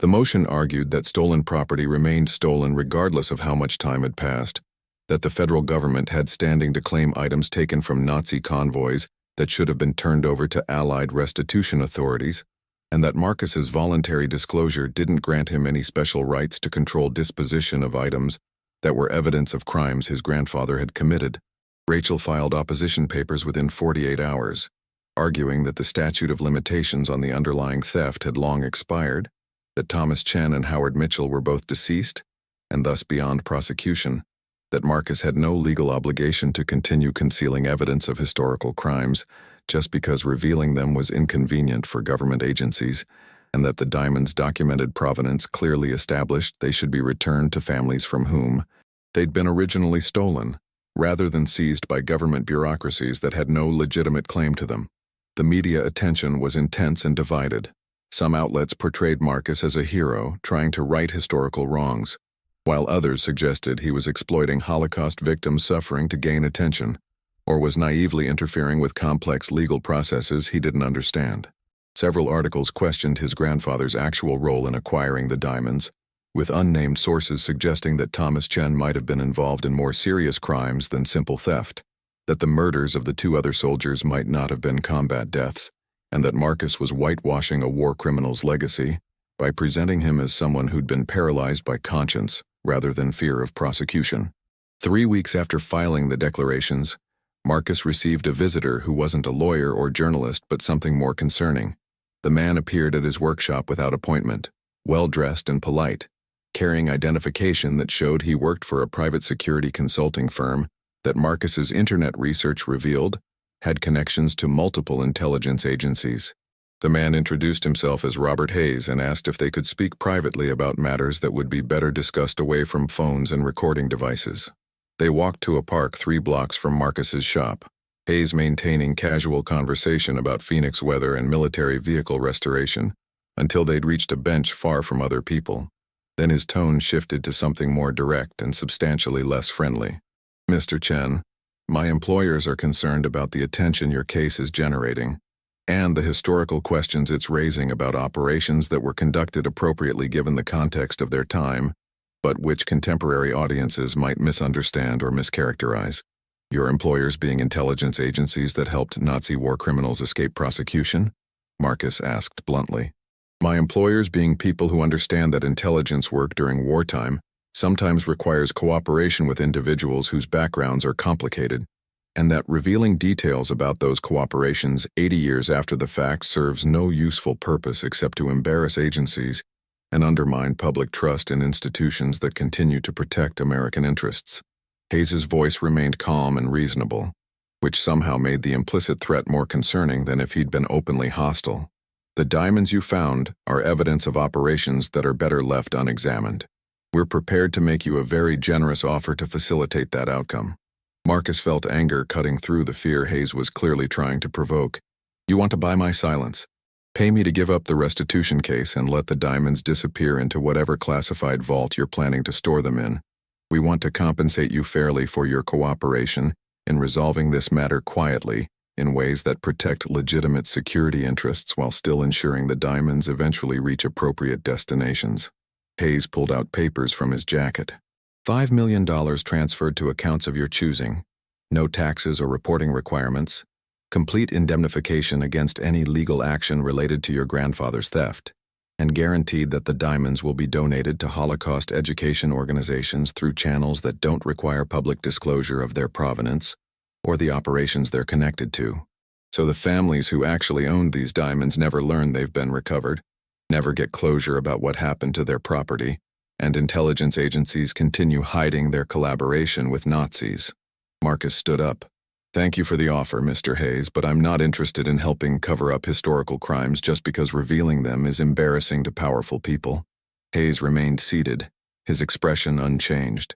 The motion argued that stolen property remained stolen regardless of how much time had passed, that the federal government had standing to claim items taken from Nazi convoys that should have been turned over to Allied restitution authorities, and that Marcus's voluntary disclosure didn't grant him any special rights to control disposition of items that were evidence of crimes his grandfather had committed. Rachel filed opposition papers within 48 hours, arguing that the statute of limitations on the underlying theft had long expired, that Thomas Chen and Howard Mitchell were both deceased, and thus beyond prosecution, that Marcus had no legal obligation to continue concealing evidence of historical crimes just because revealing them was inconvenient for government agencies, and that the diamonds' documented provenance clearly established they should be returned to families from whom they'd been originally stolen, rather than seized by government bureaucracies that had no legitimate claim to them. The media attention was intense and divided. Some outlets portrayed Marcus as a hero trying to right historical wrongs, while others suggested he was exploiting Holocaust victims' suffering to gain attention, or was naively interfering with complex legal processes he didn't understand. Several articles questioned his grandfather's actual role in acquiring the diamonds, with unnamed sources suggesting that Thomas Chen might have been involved in more serious crimes than simple theft, that the murders of the two other soldiers might not have been combat deaths, and that Marcus was whitewashing a war criminal's legacy by presenting him as someone who'd been paralyzed by conscience rather than fear of prosecution. 3 weeks after filing the declarations, Marcus received a visitor who wasn't a lawyer or journalist but something more concerning. The man appeared at his workshop without appointment, well-dressed and polite, carrying identification that showed he worked for a private security consulting firm that Marcus's internet research revealed had connections to multiple intelligence agencies. The man introduced himself as Robert Hayes and asked if they could speak privately about matters that would be better discussed away from phones and recording devices. They walked to a park 3 blocks from Marcus's shop, Hayes maintaining casual conversation about Phoenix weather and military vehicle restoration, until they'd reached a bench far from other people. Then his tone shifted to something more direct and substantially less friendly. "Mr. Chen, my employers are concerned about the attention your case is generating, and the historical questions it's raising about operations that were conducted appropriately given the context of their time, but which contemporary audiences might misunderstand or mischaracterize. Your employers being intelligence agencies that helped Nazi war criminals escape prosecution?" Marcus asked bluntly. "My employers being people who understand that intelligence work during wartime sometimes requires cooperation with individuals whose backgrounds are complicated, and that revealing details about those cooperations 80 years after the fact serves no useful purpose except to embarrass agencies and undermine public trust in institutions that continue to protect American interests." Hayes's voice remained calm and reasonable, which somehow made the implicit threat more concerning than if he'd been openly hostile. "The diamonds you found are evidence of operations that are better left unexamined. We're prepared to make you a very generous offer to facilitate that outcome." Marcus felt anger cutting through the fear Hayes was clearly trying to provoke. "You want to buy my silence? Pay me to give up the restitution case and let the diamonds disappear into whatever classified vault you're planning to store them in. We want to compensate you fairly for your cooperation in resolving this matter quietly in ways that protect legitimate security interests while still ensuring the diamonds eventually reach appropriate destinations." Hayes pulled out papers from his jacket. $5 million transferred to accounts of your choosing. No taxes or reporting requirements. complete indemnification against any legal action related to your grandfather's theft, and guaranteed that the diamonds will be donated to Holocaust education organizations through channels that don't require public disclosure of their provenance or the operations they're connected to. So the families who actually owned these diamonds never learn they've been recovered, never get closure about what happened to their property, and intelligence agencies continue hiding their collaboration with Nazis. Marcus stood up. "Thank you for the offer, Mr. Hayes, but I'm not interested in helping cover up historical crimes just because revealing them is embarrassing to powerful people." Hayes remained seated, his expression unchanged.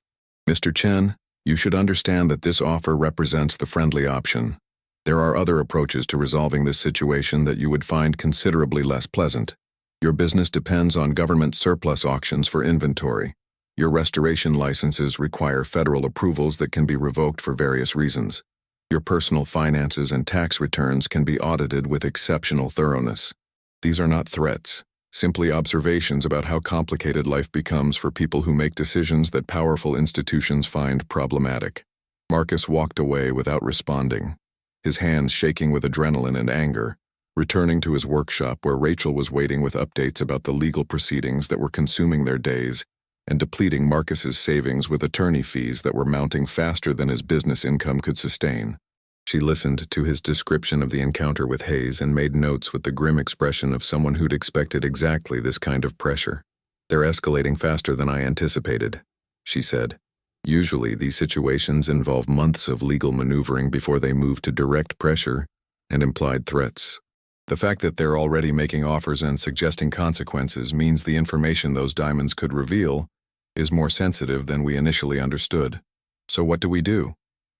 "Mr. Chen, you should understand that this offer represents the friendly option. There are other approaches to resolving this situation that you would find considerably less pleasant. Your business depends on government surplus auctions for inventory. Your restoration licenses require federal approvals that can be revoked for various reasons. Your personal finances and tax returns can be audited with exceptional thoroughness. These are not threats, simply observations about how complicated life becomes for people who make decisions that powerful institutions find problematic." Marcus walked away without responding, his hands shaking with adrenaline and anger, returning to his workshop where Rachel was waiting with updates about the legal proceedings that were consuming their days and depleting Marcus's savings with attorney fees that were mounting faster than his business income could sustain. She listened to his description of the encounter with Hayes and made notes with the grim expression of someone who'd expected exactly this kind of pressure. "They're escalating faster than I anticipated," she said. "Usually these situations involve months of legal maneuvering before they move to direct pressure and implied threats. The fact that they're already making offers and suggesting consequences means the information those diamonds could reveal is more sensitive than we initially understood." "So what do we do?"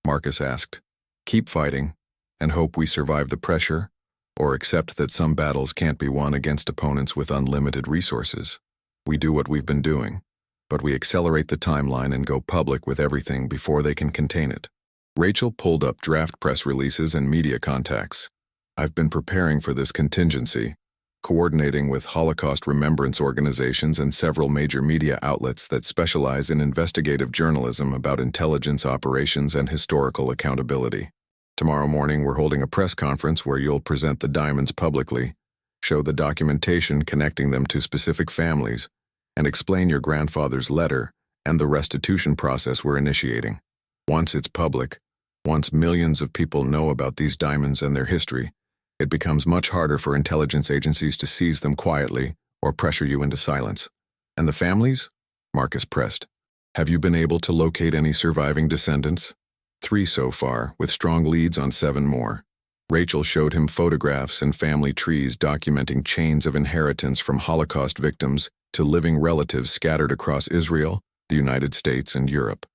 Marcus asked. "Keep fighting and hope we survive the pressure, or accept that some battles can't be won against opponents with unlimited resources. We do what we've been doing, but we accelerate the timeline and go public with everything before they can contain it." Rachel pulled up draft press releases and media contacts. "I've been preparing for this contingency, coordinating with Holocaust remembrance organizations and several major media outlets that specialize in investigative journalism about intelligence operations and historical accountability. Tomorrow morning we're holding a press conference where you'll present the diamonds publicly, show the documentation connecting them to specific families, and explain your grandfather's letter and the restitution process we're initiating. Once it's public, once millions of people know about these diamonds and their history, it becomes much harder for intelligence agencies to seize them quietly or pressure you into silence." "And the families?" Marcus pressed. "Have you been able to locate any surviving descendants?" 3 so far, with strong leads on 7 more. Rachel showed him photographs and family trees documenting chains of inheritance from Holocaust victims to living relatives scattered across Israel, the United States, and Europe.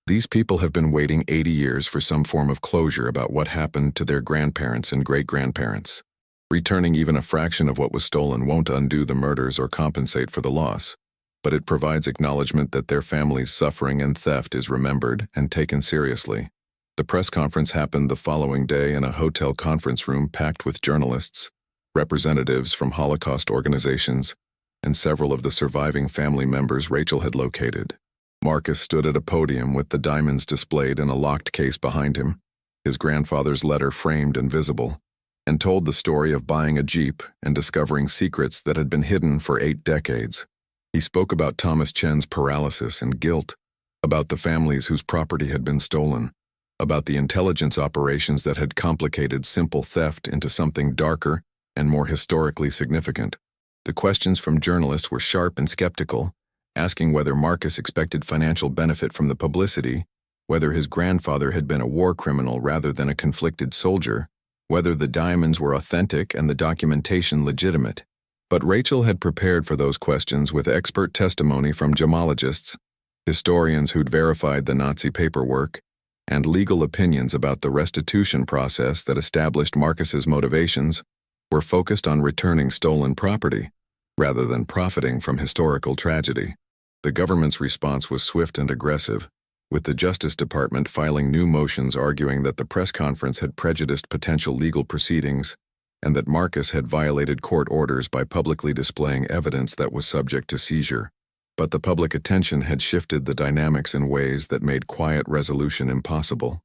These people have been waiting 80 years for some form of closure about what happened to their grandparents and great-grandparents. Returning even a fraction of what was stolen won't undo the murders or compensate for the loss, but it provides acknowledgement that their family's suffering and theft is remembered and taken seriously. The press conference happened the following day in a hotel conference room packed with journalists, representatives from Holocaust organizations, and several of the surviving family members Rachel had located. Marcus stood at a podium with the diamonds displayed in a locked case behind him, his grandfather's letter framed and visible, and told the story of buying a Jeep and discovering secrets that had been hidden for 8 decades. He spoke about Thomas Chen's paralysis and guilt, about the families whose property had been stolen, about the intelligence operations that had complicated simple theft into something darker and more historically significant. The questions from journalists were sharp and skeptical, asking whether Marcus expected financial benefit from the publicity, whether his grandfather had been a war criminal rather than a conflicted soldier, whether the diamonds were authentic and the documentation legitimate. But Rachel had prepared for those questions with expert testimony from gemologists, historians who'd verified the Nazi paperwork, and legal opinions about the restitution process that established Marcus's motivations were focused on returning stolen property, rather than profiting from historical tragedy. The government's response was swift and aggressive, with the Justice Department filing new motions arguing that the press conference had prejudiced potential legal proceedings and that Marcus had violated court orders by publicly displaying evidence that was subject to seizure. But the public attention had shifted the dynamics in ways that made quiet resolution impossible.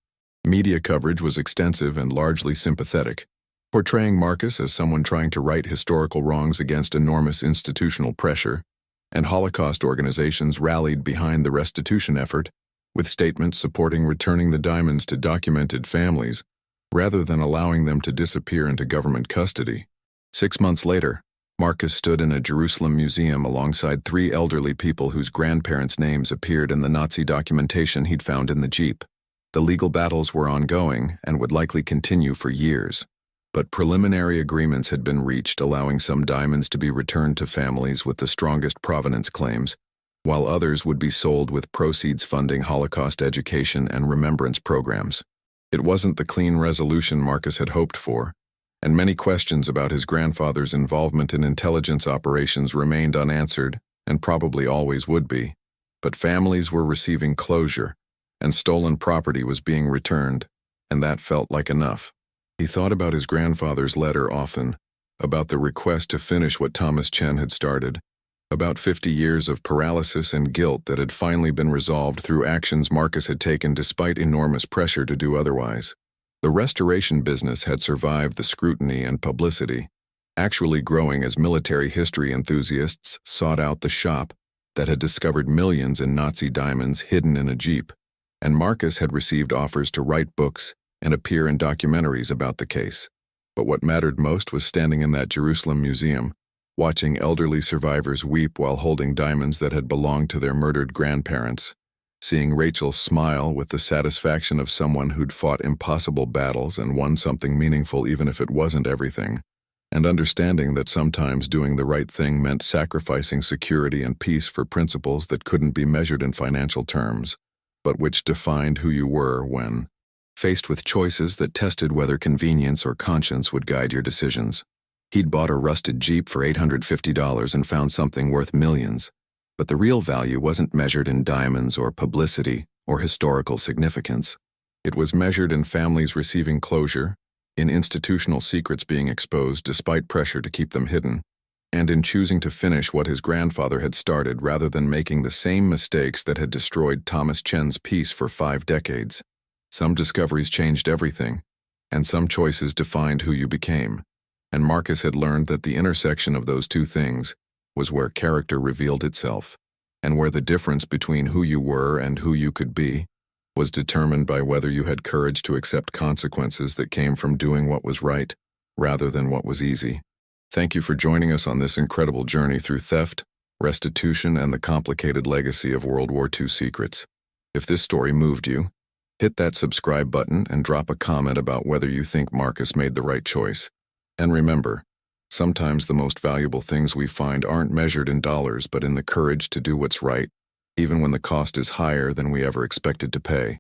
Media coverage was extensive and largely sympathetic, portraying Marcus as someone trying to right historical wrongs against enormous institutional pressure, and Holocaust organizations rallied behind the restitution effort, with statements supporting returning the diamonds to documented families rather than allowing them to disappear into government custody. 6 months later, Marcus stood in a Jerusalem museum alongside 3 elderly people whose grandparents' names appeared in the Nazi documentation he'd found in the Jeep. The legal battles were ongoing and would likely continue for years, but preliminary agreements had been reached allowing some diamonds to be returned to families with the strongest provenance claims, while others would be sold with proceeds funding Holocaust education and remembrance programs. It wasn't the clean resolution Marcus had hoped for, and many questions about his grandfather's involvement in intelligence operations remained unanswered and probably always would be. But families were receiving closure, and stolen property was being returned, and that felt like enough. He thought about his grandfather's letter often, about the request to finish what Thomas Chen had started, about 50 years of paralysis and guilt that had finally been resolved through actions Marcus had taken despite enormous pressure to do otherwise. The restoration business had survived the scrutiny and publicity, actually growing as military history enthusiasts sought out the shop that had discovered millions in Nazi diamonds hidden in a Jeep, and Marcus had received offers to write books and appear in documentaries about the case. But what mattered most was standing in that Jerusalem museum, watching elderly survivors weep while holding diamonds that had belonged to their murdered grandparents, seeing Rachel smile with the satisfaction of someone who'd fought impossible battles and won something meaningful even if it wasn't everything, and understanding that sometimes doing the right thing meant sacrificing security and peace for principles that couldn't be measured in financial terms, but which defined who you were when faced with choices that tested whether convenience or conscience would guide your decisions. He'd bought a rusted Jeep for $850 and found something worth millions. But the real value wasn't measured in diamonds or publicity or historical significance. It was measured in families receiving closure, in institutional secrets being exposed despite pressure to keep them hidden, and in choosing to finish what his grandfather had started rather than making the same mistakes that had destroyed Thomas Chen's peace for 5 decades. Some discoveries changed everything, and some choices defined who you became. And Marcus had learned that the intersection of those two things was where character revealed itself, and where the difference between who you were and who you could be was determined by whether you had courage to accept consequences that came from doing what was right, rather than what was easy. Thank you for joining us on this incredible journey through theft, restitution, and the complicated legacy of World War II secrets. If this story moved you, hit that subscribe button and drop a comment about whether you think Marcus made the right choice. And remember, sometimes the most valuable things we find aren't measured in dollars but in the courage to do what's right, even when the cost is higher than we ever expected to pay.